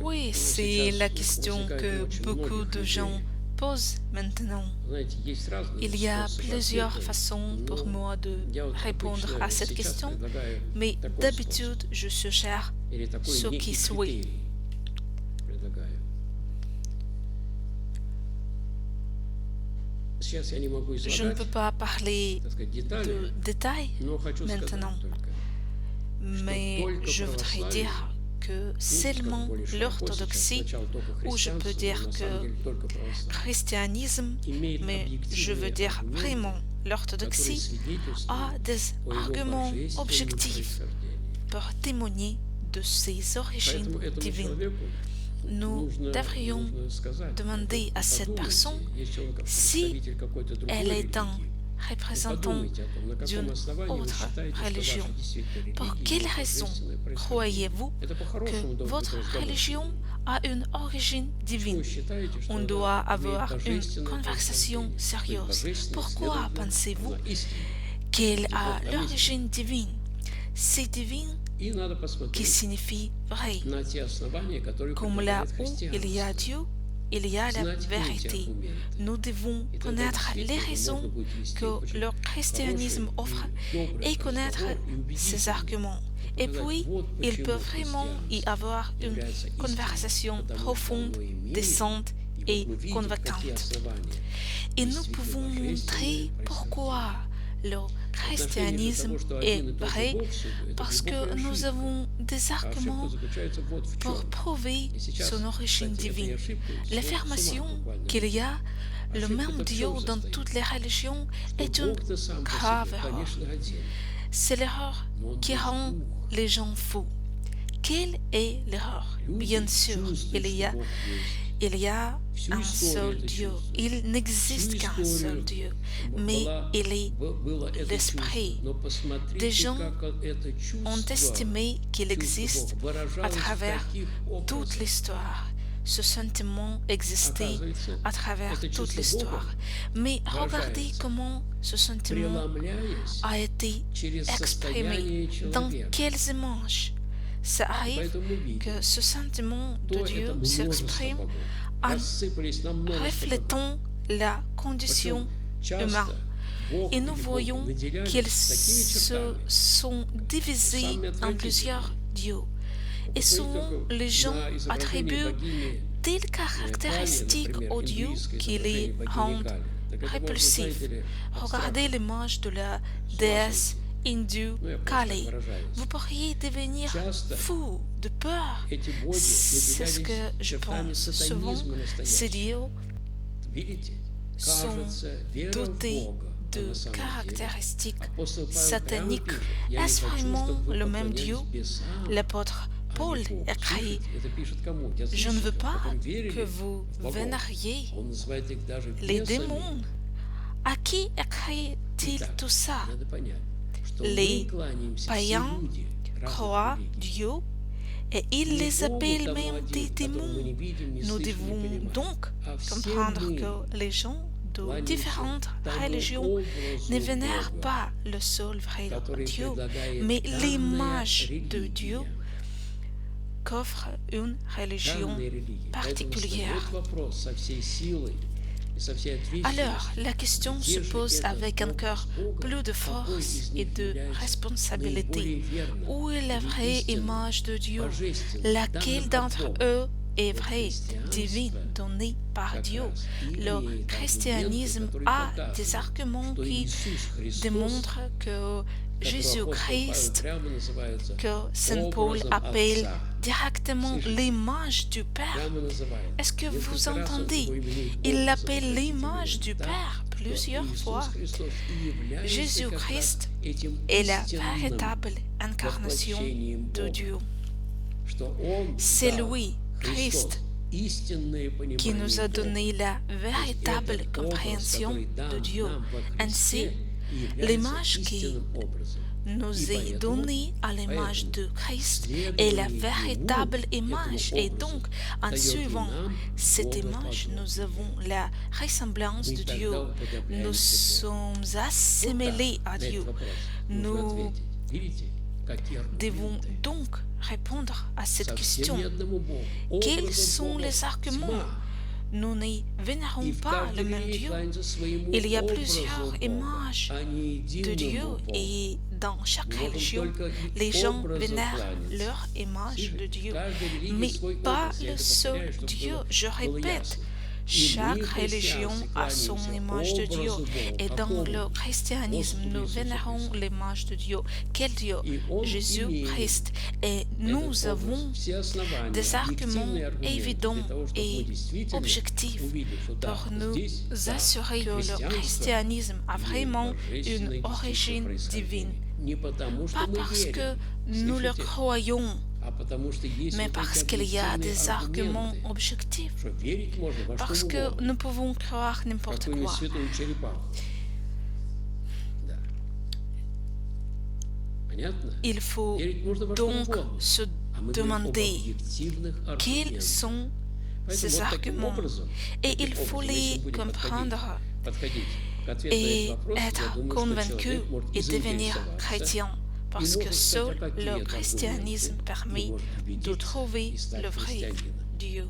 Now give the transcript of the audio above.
Oui, c'est la question que beaucoup de gens posent maintenant. Il y a plusieurs façons pour moi de répondre à cette question, mais d'habitude, je suggère ce qui suit. Je ne peux pas parler de détails maintenant, mais je voudrais dire que seulement l'orthodoxie, ou je peux dire que christianisme, mais je veux dire vraiment l'orthodoxie, a des arguments objectifs pour témoigner de ses origines divines. Nous devrions demander à cette personne si elle est un représentant d'une autre religion. Pour quelle raison croyez-vous que votre religion a une origine divine? On doit avoir une conversation sérieuse. Pourquoi pensez-vous qu'elle a l'origine divine? C'est divin qui signifie vrai. Comme là où il y a Dieu, il y a la vérité. Nous devons connaître les raisons que le christianisme offre et connaître ses arguments. Et puis, il peut vraiment y avoir une conversation profonde, décente et convaincante. Et nous pouvons montrer pourquoi le christianisme est vrai parce que nous avons des arguments pour prouver son origine divine. L'affirmation qu'il y a le même Dieu dans toutes les religions est une grave erreur. C'est l'erreur qui rend les gens fous. Quelle est l'erreur? Bien sûr, il y a un seul Dieu. Il n'existe qu'un seul Dieu, mais il est l'Esprit. Des gens ont estimé qu'il existe à travers toute l'histoire. Ce sentiment existait à travers toute l'histoire. Mais regardez comment ce sentiment a été exprimé, dans quelles images. Ça arrive que ce sentiment de Dieu s'exprime en reflétant la condition humaine. Et nous voyons qu'ils se sont divisés en plusieurs dieux. Et souvent, les gens attribuent telles caractéristiques aux dieux qui les rendent répulsifs. Regardez l'image de la déesse hindoue Kali. Vous pourriez devenir fou de peur. C'est ce que je pense. Souvent, ces dieux sont dotés de caractéristiques sataniques. Est-ce vraiment le même Dieu? L'apôtre Paul écrit: je ne veux pas que vous vénériez les démons. À qui écrit-il tout ça? Les païens croient Dieu et ils les appellent même des démons. Nous devons donc comprendre que les gens de différentes religions ne vénèrent pas le seul vrai Dieu, mais l'image de Dieu qu'offre une religion particulière. Alors, la question se pose avec encore plus de force et de responsabilité. Où est la vraie image de Dieu? Laquelle d'entre eux est vraie, divine, donnée par Dieu? Le christianisme a des arguments qui démontrent que Jésus-Christ, que Saint Paul appelle directement l'image du Père. Est-ce que vous entendez? Il l'appelle l'image du Père plusieurs fois. Jésus-Christ est la véritable incarnation de Dieu. C'est lui, Christ, qui nous a donné la véritable compréhension de Dieu. Ainsi, l'image qui nous est donnée à l'image de Christ est la véritable image, et donc en suivant cette image nous avons la ressemblance de Dieu, nous sommes assimilés à Dieu, nous devons donc répondre à cette question. Quels sont les arguments? Nous ne vénérons pas le même Dieu. Il y a plusieurs images de Dieu et dans chaque religion, les gens vénèrent leur image de Dieu, mais pas le seul Dieu. Je répète, chaque religion a son image de Dieu et dans le christianisme, nous vénérons l'image de Dieu. Quel Dieu? Jésus-Christ. Et nous avons des arguments évidents et objectifs pour nous assurer que le christianisme a vraiment une origine divine. Pas parce que nous le croyons, mais parce qu'il y a des arguments objectifs, parce que nous pouvons croire n'importe quoi. Il faut donc se demander quels sont ces arguments et il faut les comprendre et être convaincu et devenir chrétien. Parce que seul le christianisme permet de trouver le vrai Dieu.